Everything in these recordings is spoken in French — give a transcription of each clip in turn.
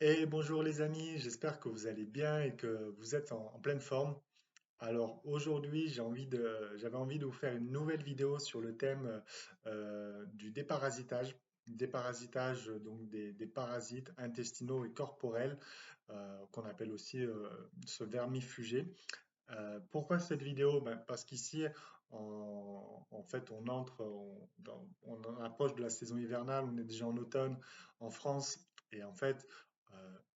Et bonjour les amis, j'espère que vous allez bien et que vous êtes en pleine forme. Alors aujourd'hui, j'avais envie de vous faire une nouvelle vidéo sur le thème du déparasitage. Déparasitage donc des parasites intestinaux et corporels qu'on appelle aussi ce vermifugé. Pourquoi cette vidéo? Ben, parce qu'ici, en fait, on approche de la saison hivernale, on est déjà en automne en France, et en fait,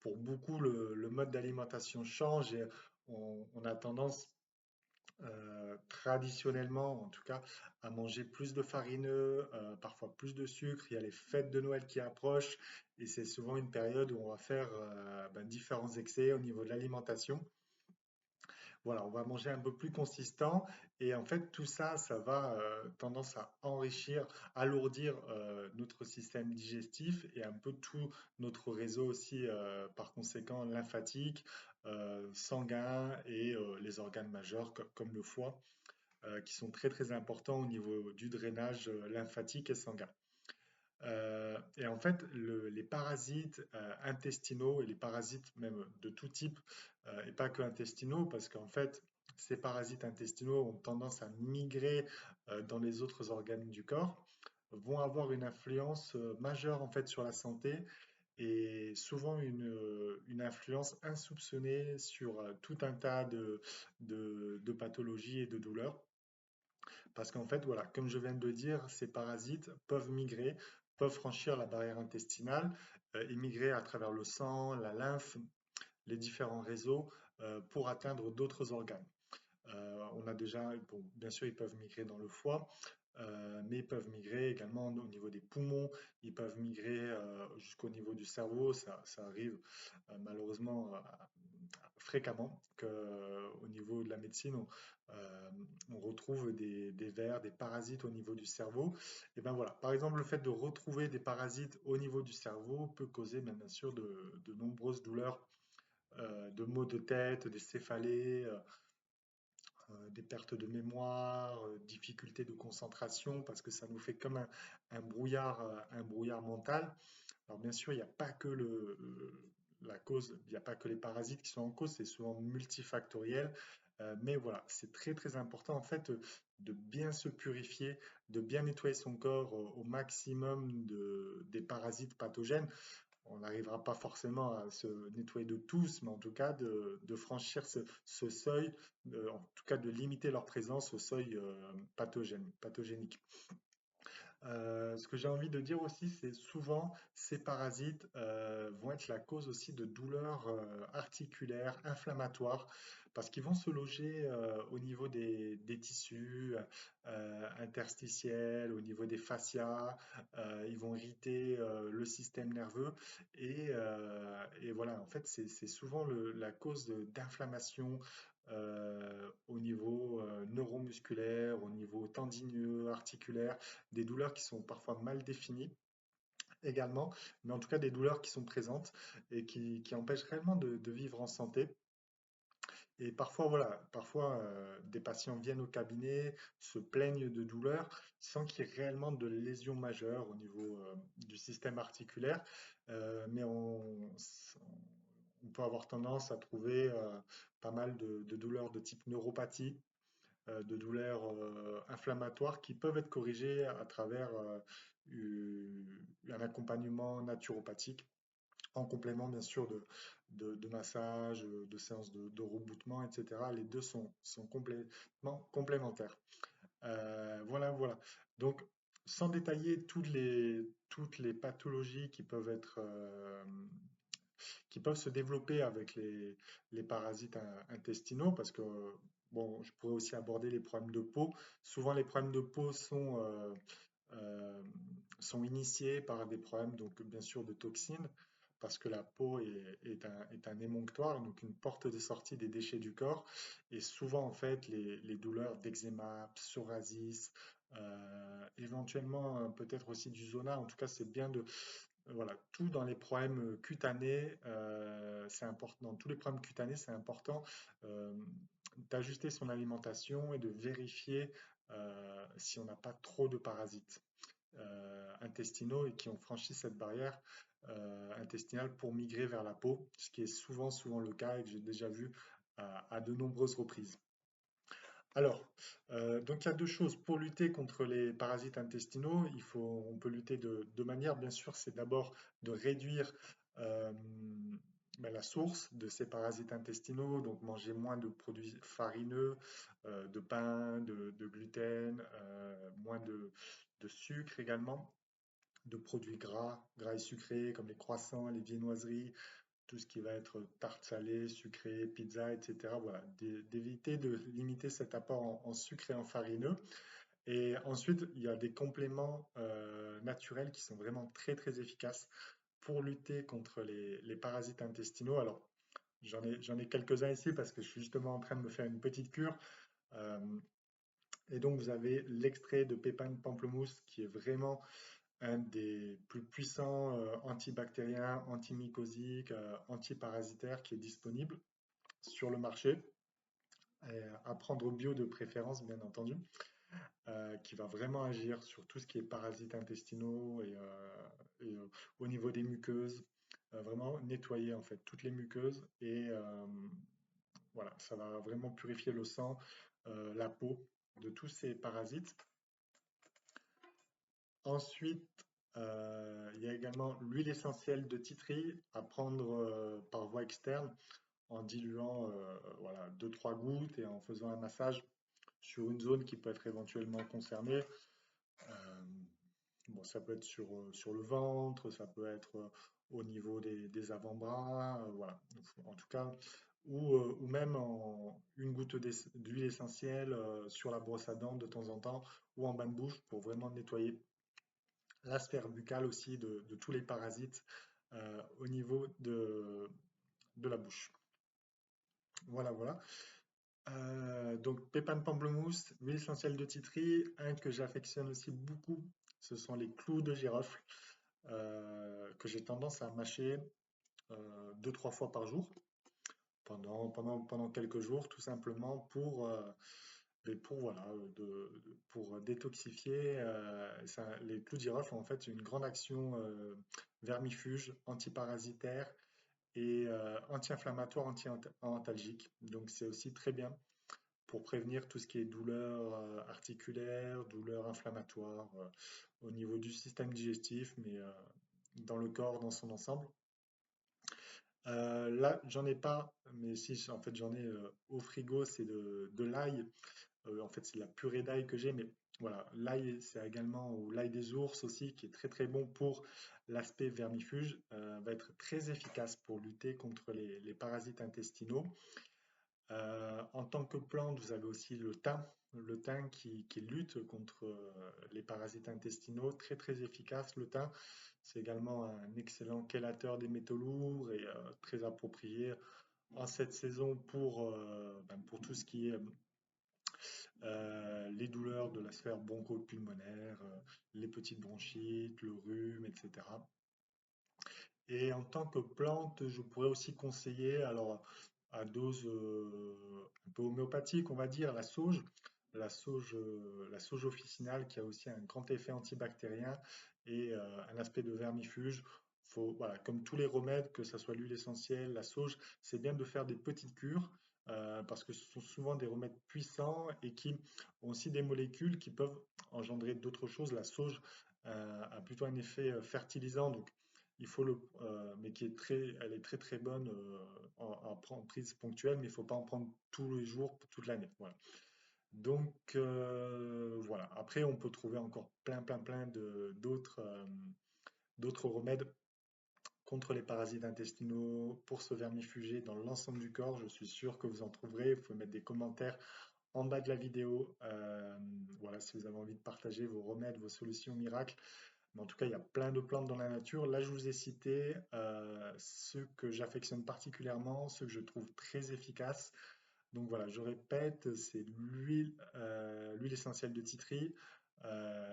pour beaucoup, le mode d'alimentation change et on a tendance, traditionnellement, en tout cas, à manger plus de farineux, parfois plus de sucre. Il y a les fêtes de Noël qui approchent, et c'est souvent une période où on va faire ben, différents excès au niveau de l'alimentation. Voilà, on va manger un peu plus consistant et en fait tout ça, ça va tendance à enrichir, alourdir notre système digestif et un peu tout notre réseau aussi par conséquent lymphatique, sanguin et les organes majeurs comme le foie qui sont très très importants au niveau du drainage lymphatique et sanguin. Et en fait, les parasites intestinaux et les parasites même de tout type, et pas que intestinaux, parce qu'en fait, ces parasites intestinaux ont tendance à migrer dans les autres organes du corps, vont avoir une influence majeure en fait sur la santé et souvent une influence insoupçonnée sur tout un tas de pathologies et de douleurs. Parce qu'en fait, voilà, comme je viens de le dire, ces parasites peuvent migrer, peuvent franchir la barrière intestinale et migrer à travers le sang, la lymphe, les différents réseaux pour atteindre d'autres organes. On a déjà, bon, bien sûr, ils peuvent migrer dans le foie, mais ils peuvent migrer également au niveau des poumons, ils peuvent migrer jusqu'au niveau du cerveau. Ça arrive malheureusement fréquemment qu'au niveau de la médecine, euh, on retrouve des vers, des parasites au niveau du cerveau. Et ben voilà, par exemple, le fait de retrouver des parasites au niveau du cerveau peut causer bien sûr de nombreuses douleurs, de maux de tête, des céphalées, des pertes de mémoire, difficultés de concentration, parce que ça nous fait comme un brouillard mental. Alors bien sûr, il n'y a pas que la cause, il n'y a pas que les parasites qui sont en cause, c'est souvent multifactoriel. Mais voilà, c'est très très important en fait de bien se purifier, de bien nettoyer son corps au maximum des parasites pathogènes. On n'arrivera pas forcément à se nettoyer de tous, mais en tout cas de franchir ce seuil, en tout cas de limiter leur présence au seuil pathogénique. Ce que j'ai envie de dire aussi, c'est souvent ces parasites vont être la cause aussi de douleurs articulaires, inflammatoires, parce qu'ils vont se loger au niveau des tissus interstitiels, au niveau des fascias, ils vont irriter le système nerveux et voilà, en fait, c'est souvent la cause d'inflammation au niveau neuromusculaire, au niveau tendineux, articulaire, des douleurs qui sont parfois mal définies également, mais en tout cas des douleurs qui sont présentes et qui empêchent réellement de vivre en santé. Et parfois, voilà, parfois des patients viennent au cabinet, se plaignent de douleurs sans qu'il y ait réellement de lésions majeures au niveau du système articulaire, mais on peut avoir tendance à trouver pas mal de douleurs de type neuropathie, de douleurs inflammatoires qui peuvent être corrigées à travers un accompagnement naturopathique en complément bien sûr de massage, de séances de reboutement, etc. Les deux sont complètement complémentaires. Voilà, voilà. Donc, sans détailler toutes les pathologies qui peuvent être, qui peuvent se développer avec les parasites intestinaux, parce que, bon, je pourrais aussi aborder les problèmes de peau. Souvent, les problèmes de peau euh, sont initiés par des problèmes, donc bien sûr, de toxines, parce que la peau est un émonctoire, donc une porte de sortie des déchets du corps. Et souvent, en fait, les douleurs d'eczéma, psoriasis, éventuellement peut-être aussi du zona, en tout cas, c'est bien de, voilà, tout dans les problèmes cutanés, c'est important. Dans tous les problèmes cutanés, c'est important euh, d'ajuster son alimentation et de vérifier si on n'a pas trop de parasites intestinaux et qui ont franchi cette barrière intestinale pour migrer vers la peau, ce qui est souvent le cas et que j'ai déjà vu à de nombreuses reprises. Alors, donc il y a deux choses. Pour lutter contre les parasites intestinaux, on peut lutter de deux manières. Bien sûr, c'est d'abord de réduire euh, la source de ces parasites intestinaux, donc manger moins de produits farineux, de pain, de gluten, moins de sucre également, de produits gras et sucrés comme les croissants, les viennoiseries, tout ce qui va être tarte salée, sucrée, pizza, etc. Voilà, d'éviter de limiter cet apport en sucre et en farineux. Et ensuite, il y a des compléments naturels qui sont vraiment très efficaces pour lutter contre les parasites intestinaux. Alors, j'en ai quelques-uns ici parce que je suis justement en train de me faire une petite cure. Euh, et donc, vous avez l'extrait de pépins de pamplemousse qui est vraiment un des plus puissants antibactériens, antimycosiques, antiparasitaires qui est disponible sur le marché, à prendre bio de préférence, bien entendu, qui va vraiment agir sur tout ce qui est parasites intestinaux et au niveau des muqueuses, vraiment nettoyer en fait toutes les muqueuses et voilà, ça va vraiment purifier le sang, la peau de tous ces parasites. Ensuite, il y a également l'huile essentielle de titri à prendre par voie externe en diluant voilà, 2-3 gouttes et en faisant un massage sur une zone qui peut être éventuellement concernée. Euh, bon, ça peut être sur le ventre, ça peut être au niveau des avant-bras, voilà. En tout cas, ou même une goutte d'huile essentielle sur la brosse à dents de temps en temps ou en bain de bouche pour vraiment nettoyer la sphère buccale aussi de tous les parasites au niveau de la bouche. Voilà. Donc, pépins de pamplemousse, huile essentielle de titri. Un que j'affectionne aussi beaucoup, ce sont les clous de girofle que j'ai tendance à mâcher 2-3 fois par jour pendant quelques jours, tout simplement voilà, pour détoxifier. Les clous de girofle ont en fait une grande action vermifuge, antiparasitaire et anti-inflammatoire, anti-antalgique. Donc c'est aussi très bien pour prévenir tout ce qui est douleur articulaire, douleur inflammatoire au niveau du système digestif, mais dans le corps dans son ensemble. Là, j'en ai pas, mais si, en fait, j'en ai au frigo, c'est de l'ail. En fait, c'est la purée d'ail que j'ai, mais voilà, l'ail, c'est également, ou l'ail des ours aussi, qui est très bon pour l'aspect vermifuge, va être très efficace pour lutter contre les parasites intestinaux. En tant que plante, vous avez aussi le thym qui lutte contre les parasites intestinaux, très efficace. Le thym, c'est également un excellent chélateur des métaux lourds et très approprié en cette saison pour tout ce qui est les douleurs de la sphère broncho-pulmonaire, les petites bronchites, le rhume, etc. Et en tant que plante, je pourrais aussi conseiller, alors à dose un peu homéopathique, on va dire, la sauge officinale qui a aussi un grand effet antibactérien et un aspect de vermifuge. Voilà, comme tous les remèdes, que ce soit l'huile essentielle, la sauge, c'est bien de faire des petites cures parce que ce sont souvent des remèdes puissants et qui ont aussi des molécules qui peuvent engendrer d'autres choses. La sauge a plutôt un effet fertilisant, donc mais elle est très bonne en prise ponctuelle, mais il ne faut pas en prendre tous les jours, toute l'année. Voilà. Donc voilà. Après, on peut trouver encore plein d'autres remèdes contre les parasites intestinaux pour se vermifuger dans l'ensemble du corps. Je suis sûr que vous en trouverez. Vous pouvez mettre des commentaires en bas de la vidéo. Voilà, si vous avez envie de partager vos remèdes, vos solutions miracles. Mais en tout cas, il y a plein de plantes dans la nature. Là, je vous ai cité ceux que j'affectionne particulièrement, ceux que je trouve très efficaces. Donc voilà, je répète, c'est l'huile essentielle de titri,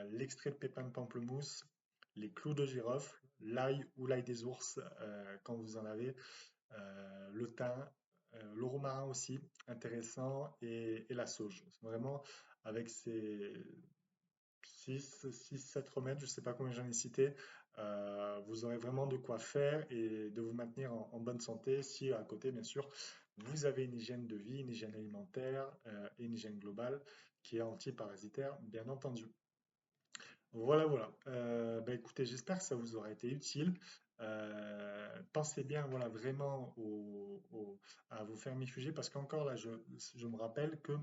l'extrait de pépins de pamplemousse, les clous de girofle, l'ail ou l'ail des ours quand vous en avez, le thym, le romarin aussi, intéressant, et la sauge. Vraiment, avec ces 6, 7 remèdes, je ne sais pas combien j'en ai cité, vous aurez vraiment de quoi faire et de vous maintenir en bonne santé si à côté, bien sûr, vous avez une hygiène de vie, une hygiène alimentaire et une hygiène globale qui est antiparasitaire, bien entendu. Voilà, voilà. Bah, écoutez, j'espère que ça vous aura été utile. Pensez bien, voilà, vraiment à vos fermifuger parce qu'encore là, je me rappelle que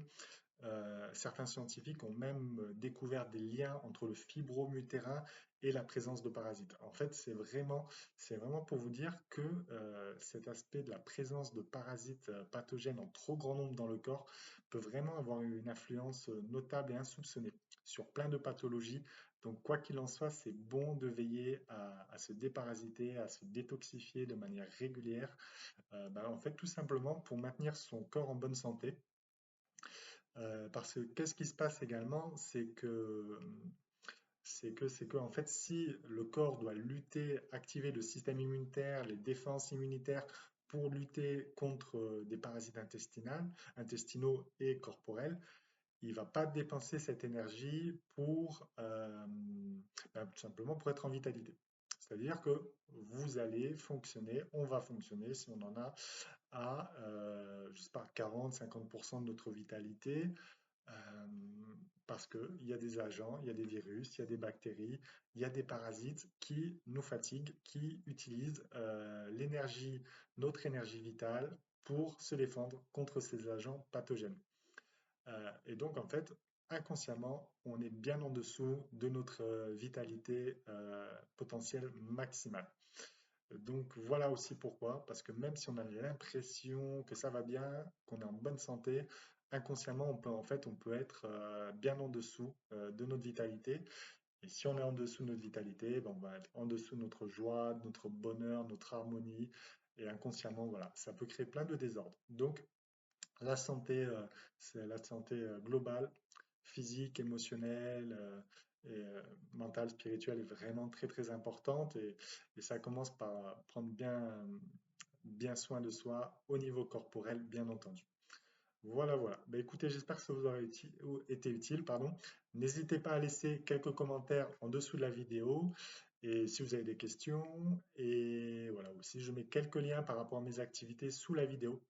certains scientifiques ont même découvert des liens entre le fibromutérin et la présence de parasites. En fait, c'est vraiment pour vous dire que cet aspect de la présence de parasites pathogènes en trop grand nombre dans le corps peut vraiment avoir une influence notable et insoupçonnée sur plein de pathologies. Donc, quoi qu'il en soit, c'est bon de veiller à se déparasiter, à se détoxifier de manière régulière. En fait, tout simplement pour maintenir son corps en bonne santé. Parce que qu'est-ce qui se passe également, c'est que en fait, si le corps doit lutter, activer le système immunitaire, les défenses immunitaires pour lutter contre des parasites intestinaux et corporels, il va pas dépenser cette énergie tout simplement pour être en vitalité. C'est-à-dire que vous allez fonctionner, on va fonctionner si on en a à, je sais pas, 40-50% de notre vitalité, euh, parce qu'il y a des agents, il y a des virus, il y a des bactéries, il y a des parasites qui nous fatiguent, qui utilisent l'énergie, notre énergie vitale pour se défendre contre ces agents pathogènes. Et donc, en fait, inconsciemment, on est bien en dessous de notre vitalité potentielle maximale. Donc voilà aussi pourquoi, parce que même si on a l'impression que ça va bien, qu'on est en bonne santé, inconsciemment on peut être bien en dessous de notre vitalité. Et si on est en dessous de notre vitalité, ben, on va être en dessous de notre joie, de notre bonheur, notre harmonie. Et inconsciemment, voilà, ça peut créer plein de désordres. Donc la santé, c'est la santé globale, physique, émotionnelle et mentale, spirituelle est vraiment très très importante et ça commence par prendre bien soin de soi au niveau corporel, bien entendu. Voilà, voilà. Ben, écoutez, j'espère que ça vous aura été utile, pardon. N'hésitez pas à laisser quelques commentaires en dessous de la vidéo et si vous avez des questions. Et voilà, aussi je mets quelques liens par rapport à mes activités sous la vidéo.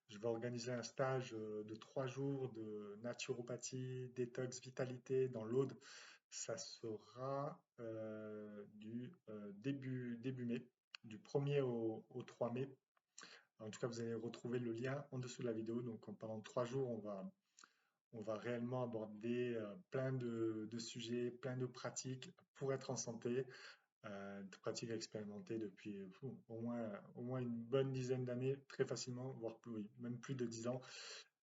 Je vais organiser un stage de 3 jours de naturopathie, détox, vitalité dans l'Aude. Ça sera du début mai, du 1er au 3 mai. En tout cas, vous allez retrouver le lien en dessous de la vidéo. Donc, pendant 3 jours, on va réellement aborder plein de sujets, plein de pratiques pour être en santé, de pratiques expérimentées depuis au moins une bonne dizaine d'années, très facilement, voire plus, oui, même plus de 10 ans.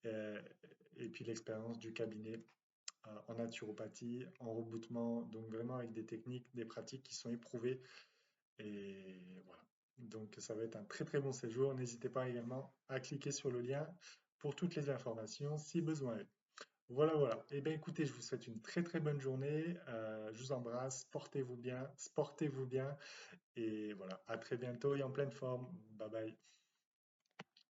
Euh, et puis l'expérience du cabinet en naturopathie, en reboutement, donc vraiment avec des techniques, des pratiques qui sont éprouvées. Et voilà. Donc ça va être un très très bon séjour. N'hésitez pas également à cliquer sur le lien pour toutes les informations si besoin est. Voilà, voilà. Eh bien, écoutez, je vous souhaite une très très bonne journée. Je vous embrasse. Portez-vous bien, sportez-vous bien. Et voilà, à très bientôt et en pleine forme. Bye bye.